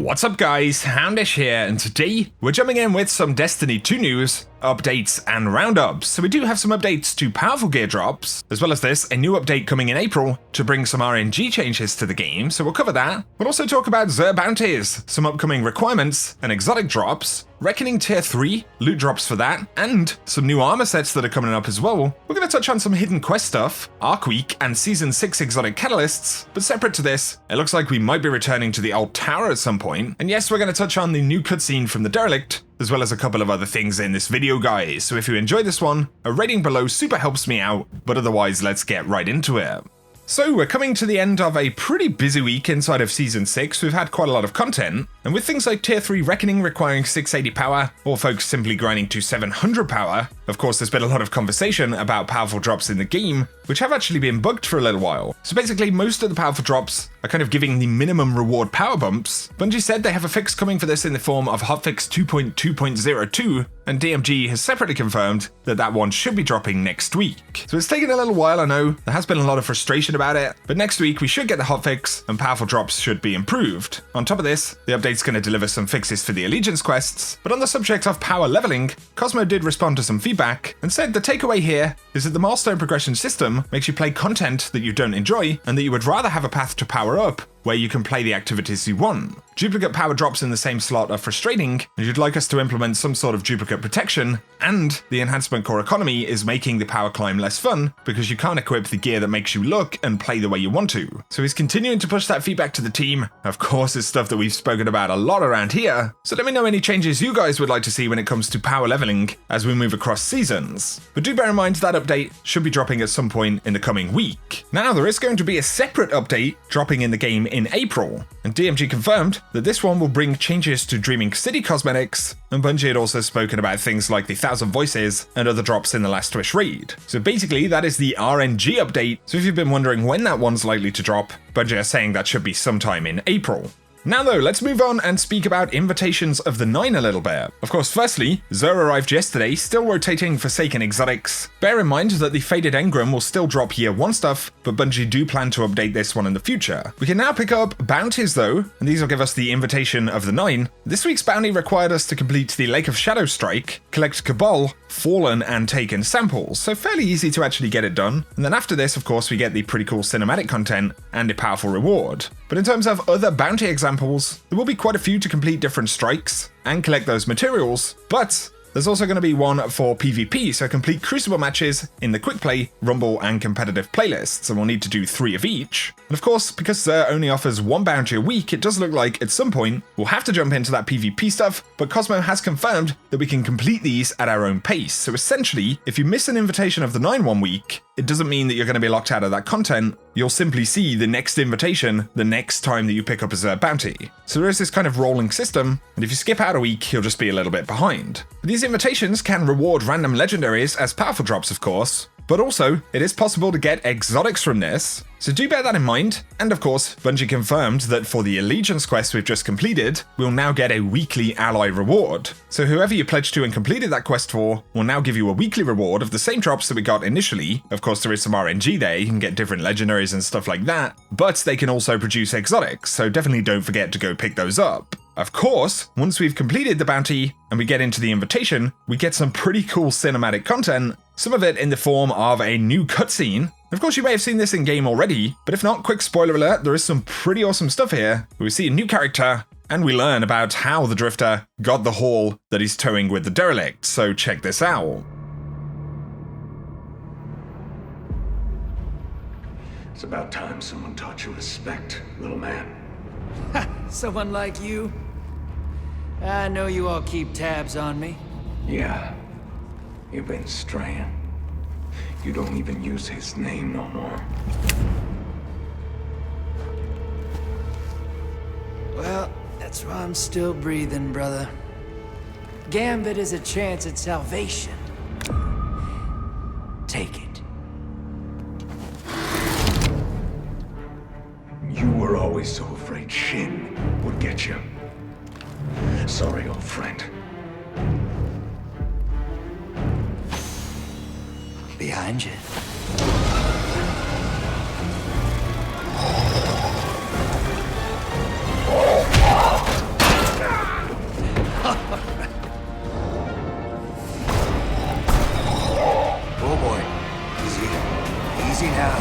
What's up guys, Houndish here, and today we're jumping in with some Destiny 2 news, updates and roundups. So we do have some updates to powerful gear drops, as well as this, a new update coming in April to bring some RNG changes to the game, so we'll cover that. We'll also talk about Bounties, some upcoming requirements and exotic drops, Reckoning Tier 3, loot drops for that, and some new armor sets that are coming up as well. We're going to touch on some hidden quest stuff, Arc Week and Season 6 exotic catalysts, but separate to this, it looks like we might be returning to the old tower at some point. And yes, we're going to touch on the new cutscene from the Derelict, as well as a couple of other things in this video, guys. So if you enjoyed this one, a rating below super helps me out, but otherwise let's get right into it. So we're coming to the end of a pretty busy week inside of Season 6, we've had quite a lot of content, and with things like Tier 3 Reckoning requiring 680 power, or folks simply grinding to 700 power, of course there's been a lot of conversation about powerful drops in the game, which have actually been bugged for a little while. So basically most of the powerful drops are kind of giving the minimum reward power bumps. Bungie said they have a fix coming for this in the form of hotfix 2.2.02, and DMG has separately confirmed that that one should be dropping next week. So it's taken a little while, I know, there has been a lot of frustration about it, but next week we should get the hotfix and powerful drops should be improved. On top of this, the update's going to deliver some fixes for the Allegiance quests, but on the subject of power leveling, Cosmo did respond to some feedback and said the takeaway here is that the milestone progression system makes you play content that you don't enjoy and that you would rather have a path to power up where you can play the activities you want. Duplicate power drops in the same slot are frustrating, and you'd like us to implement some sort of duplicate protection, and the enhancement core economy is making the power climb less fun because you can't equip the gear that makes you look and play the way you want to. So he's continuing to push that feedback to the team. Of course, it's stuff that we've spoken about a lot around here, so let me know any changes you guys would like to see when it comes to power leveling as we move across seasons. But do bear in mind that update should be dropping at some point in the coming week. Now, there is going to be a separate update dropping in the game in April, and DMG confirmed that this one will bring changes to Dreaming City cosmetics, and Bungie had also spoken about things like the 1,000 Voices and other drops in the Last Wish raid. So basically that is the RNG update, so if you've been wondering when that one's likely to drop, Bungie are saying that should be sometime in April. Now though, let's move on and speak about Invitations of the Nine a little bit. Of course, firstly, Xur arrived yesterday, still rotating Forsaken exotics. Bear in mind that the Faded Engram will still drop Year 1 stuff, but Bungie do plan to update this one in the future. We can now pick up Bounties though, and these will give us the Invitation of the Nine. This week's bounty required us to complete the Lake of Shadow Strike, collect Cabal, Fallen and Taken samples, so fairly easy to actually get it done. And then after this, of course, we get the pretty cool cinematic content and a powerful reward. But in terms of other bounty examples, there will be quite a few to complete different strikes and collect those materials, but there's also going to be one for PvP, so complete Crucible matches in the Quick Play, Rumble, and Competitive playlists, and we'll need to do 3 of each. And of course, because Xur only offers 1 bounty a week, it does look like at some point we'll have to jump into that PvP stuff, but Cosmo has confirmed that we can complete these at our own pace. So essentially, if you miss an Invitation of the Nine one week, it doesn't mean that you're going to be locked out of that content, you'll simply see the next invitation the next time that you pick up a Xur bounty. So there is this kind of rolling system, and if you skip out a week, you'll just be a little bit behind. These invitations can reward random legendaries as powerful drops, of course, but also it is possible to get exotics from this, so do bear that in mind. And of course, Bungie confirmed that for the Allegiance quest we've just completed, we'll now get a weekly ally reward. So whoever you pledged to and completed that quest for will now give you a weekly reward of the same drops that we got initially. Of course, there is some RNG there, you can get different legendaries and stuff like that, but they can also produce exotics, so definitely don't forget to go pick those up. Of course, once we've completed the bounty and we get into the invitation, we get some pretty cool cinematic content, some of it in the form of a new cutscene. Of course, you may have seen this in game already, but if not, quick spoiler alert, there is some pretty awesome stuff here. We see a new character, and we learn about how the Drifter got the haul that he's towing with the Derelict, so check this out. It's about time someone taught you respect, little man. Someone like you? I know you all keep tabs on me. Yeah, you've been straying. You don't even use his name no more. Well, that's why I'm still breathing, brother. Gambit is a chance at salvation. Take it. You were always so afraid Shin would get you. Sorry, old friend. Behind you. Easy now.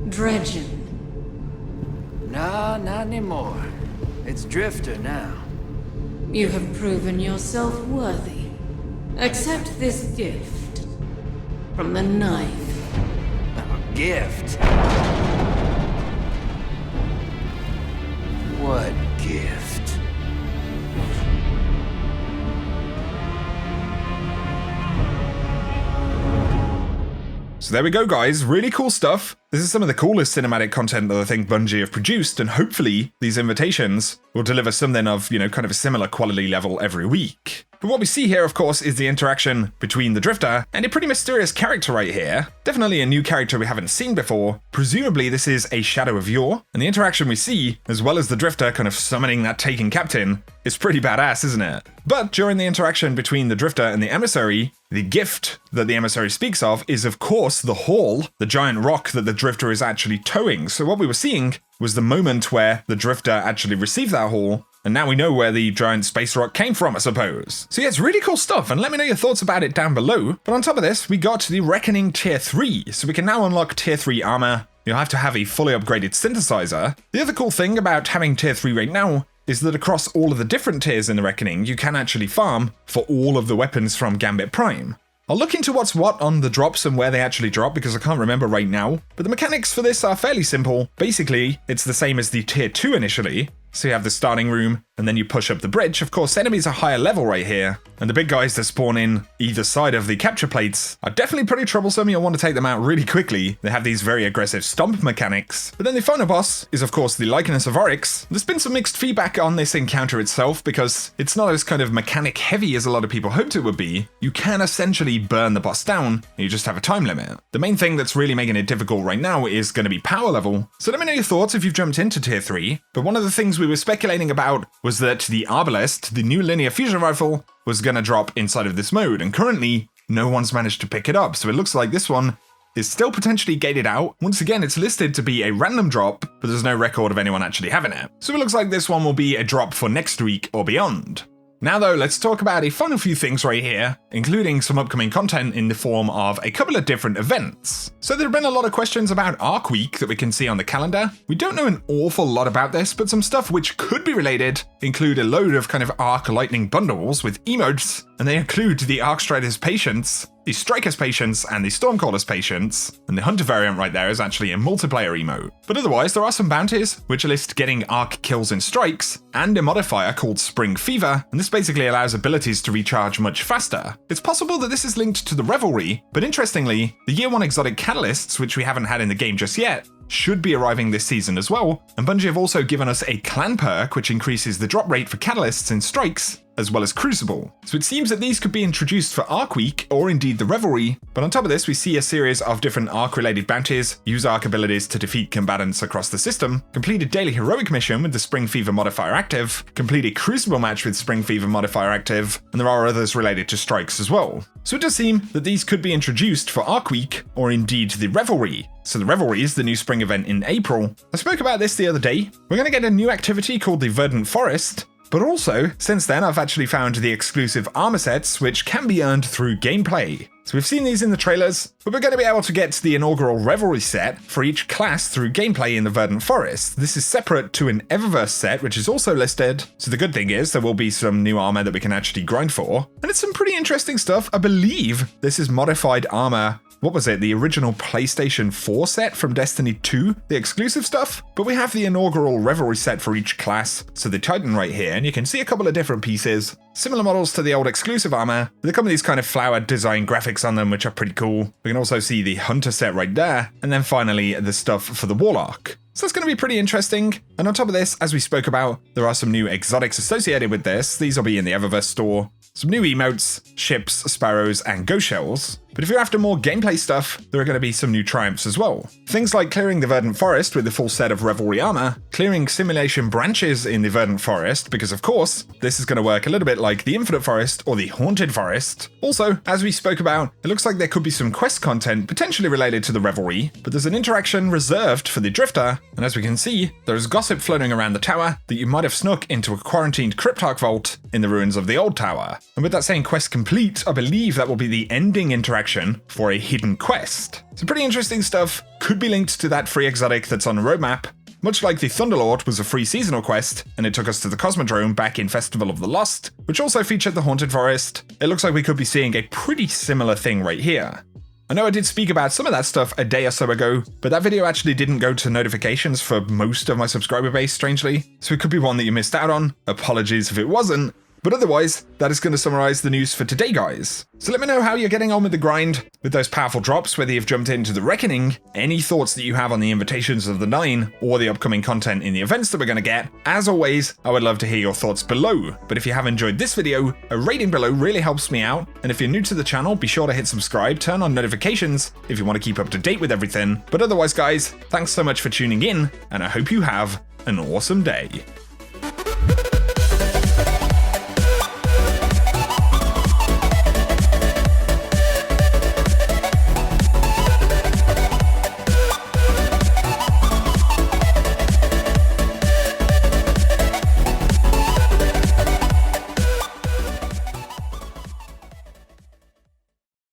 Dredgen. No, not anymore. It's Drifter now. You have proven yourself worthy. Accept this gift from the knife. A gift? What gift? So there we go, guys. Really cool stuff. This is some of the coolest cinematic content that I think Bungie have produced, and hopefully these invitations will deliver something of, kind of a similar quality level every week. But what we see here, of course, is the interaction between the Drifter and a pretty mysterious character right here. Definitely a new character we haven't seen before. Presumably this is a Shadow of Yore, and the interaction we see, as well as the Drifter kind of summoning that taken captain, is pretty badass, isn't it? But during the interaction between the Drifter and the Emissary, the gift that the Emissary speaks of is, of course, the Haul, the giant rock that the Drifter is actually towing. So what we were seeing was the moment where the Drifter actually received that Haul, and now we know where the giant space rock came from, I suppose. So yeah, it's really cool stuff, and let me know your thoughts about it down below. But on top of this, we got the Reckoning Tier 3, so we can now unlock Tier 3 armor. You'll have to have a fully upgraded synthesizer. The other cool thing about having Tier 3 right now is that across all of the different tiers in the Reckoning, you can actually farm for all of the weapons from Gambit Prime. I'll look into what's what on the drops and where they actually drop because I can't remember right now, but the mechanics for this are fairly simple. Basically, it's the same as the Tier 2 initially. So you have the starting room, and then you push up the bridge. Of course, enemies are higher level right here, and the big guys that spawn in either side of the capture plates are definitely pretty troublesome. You'll want to take them out really quickly. They have these very aggressive stomp mechanics. But then the final boss is, of course, the Lycanus of Oryx. There's been some mixed feedback on this encounter itself because it's not as kind of mechanic heavy as a lot of people hoped it would be. You can essentially burn the boss down, and you just have a time limit. The main thing that's really making it difficult right now is going to be power level. So let me know your thoughts if you've jumped into Tier 3. But one of the things we were speculating about was that the Arbalest, the new linear fusion rifle, was going to drop inside of this mode, and currently no one's managed to pick it up, so it looks like this one is still potentially gated out. Once again, it's listed to be a random drop, but there's no record of anyone actually having it. So it looks like this one will be a drop for next week or beyond. Now though, let's talk about a final few things right here, including some upcoming content in the form of a couple of different events. So there have been a lot of questions about Arc Week that we can see on the calendar. We don't know an awful lot about this, but some stuff which could be related include a load of kind of Arc Lightning bundles with emotes, and they include the Arc Strider's Patience, the Striker's Patience, and the Stormcaller's Patience, and the Hunter variant right there is actually a multiplayer emote. But otherwise, there are some bounties, which list getting Arc kills and strikes, and a modifier called Spring Fever, and this basically allows abilities to recharge much faster. It's possible that this is linked to the Revelry, but interestingly, the Year 1 exotic catalysts, which we haven't had in the game just yet, should be arriving this season as well, and Bungie have also given us a clan perk which increases the drop rate for catalysts and strikes, as well as Crucible. So it seems that these could be introduced for Arc Week, or indeed the Revelry, but on top of this we see a series of different Arc related bounties, use Arc abilities to defeat combatants across the system, complete a daily heroic mission with the Spring Fever modifier active, complete a Crucible match with Spring Fever modifier active, and there are others related to strikes as well. So it does seem that these could be introduced for Arc Week, or indeed the Revelry. So the Revelry is the new spring event in April. I spoke about this the other day. We're going to get a new activity called the Verdant Forest, but also, since then I've actually found the exclusive armor sets which can be earned through gameplay. So we've seen these in the trailers, but we're going to be able to get the inaugural Revelry set for each class through gameplay in the Verdant Forest. This is separate to an Eververse set, which is also listed. So the good thing is there will be some new armor that we can actually grind for. And it's some pretty interesting stuff. I believe this is modified armor. What was it? The original PlayStation 4 set from Destiny 2, the exclusive stuff? But we have the inaugural Revelry set for each class, so the Titan right here, and you can see a couple of different pieces. Similar models to the old exclusive armor, but they come with these kind of flowered design graphics on them, which are pretty cool. We can also see the Hunter set right there, and then finally the stuff for the Warlock. So that's going to be pretty interesting. And on top of this, as we spoke about, there are some new exotics associated with this. These will be in the Eververse store. Some new emotes, ships, sparrows, and ghost shells. But if you're after more gameplay stuff, there are going to be some new triumphs as well. Things like clearing the Verdant Forest with the full set of Revelry armor, clearing simulation branches in the Verdant Forest, because of course, this is going to work a little bit like the Infinite Forest or the Haunted Forest. Also, as we spoke about, it looks like there could be some quest content potentially related to the Revelry, but there's an interaction reserved for the Drifter, and as we can see, there's gossip floating around the tower that you might have snuck into a quarantined Cryptarch vault in the ruins of the old tower. And with that saying quest complete, I believe that will be the ending interaction for a hidden quest. So pretty interesting stuff, could be linked to that free exotic that's on the roadmap, much like the Thunderlord was a free seasonal quest, and it took us to the Cosmodrome back in Festival of the Lost, which also featured the Haunted Forest. It looks like we could be seeing a pretty similar thing right here. I know I did speak about some of that stuff a day or so ago, but that video actually didn't go to notifications for most of my subscriber base, strangely, so it could be one that you missed out on. Apologies if it wasn't. But otherwise, that is going to summarize the news for today, guys. So let me know how you're getting on with the grind, with those powerful drops, whether you've jumped into the Reckoning, any thoughts that you have on the invitations of the 9, or the upcoming content in the events that we're going to get. As always, I would love to hear your thoughts below. But if you have enjoyed this video, a rating below really helps me out. And if you're new to the channel, be sure to hit subscribe, turn on notifications if you want to keep up to date with everything. But otherwise, guys, thanks so much for tuning in, and I hope you have an awesome day.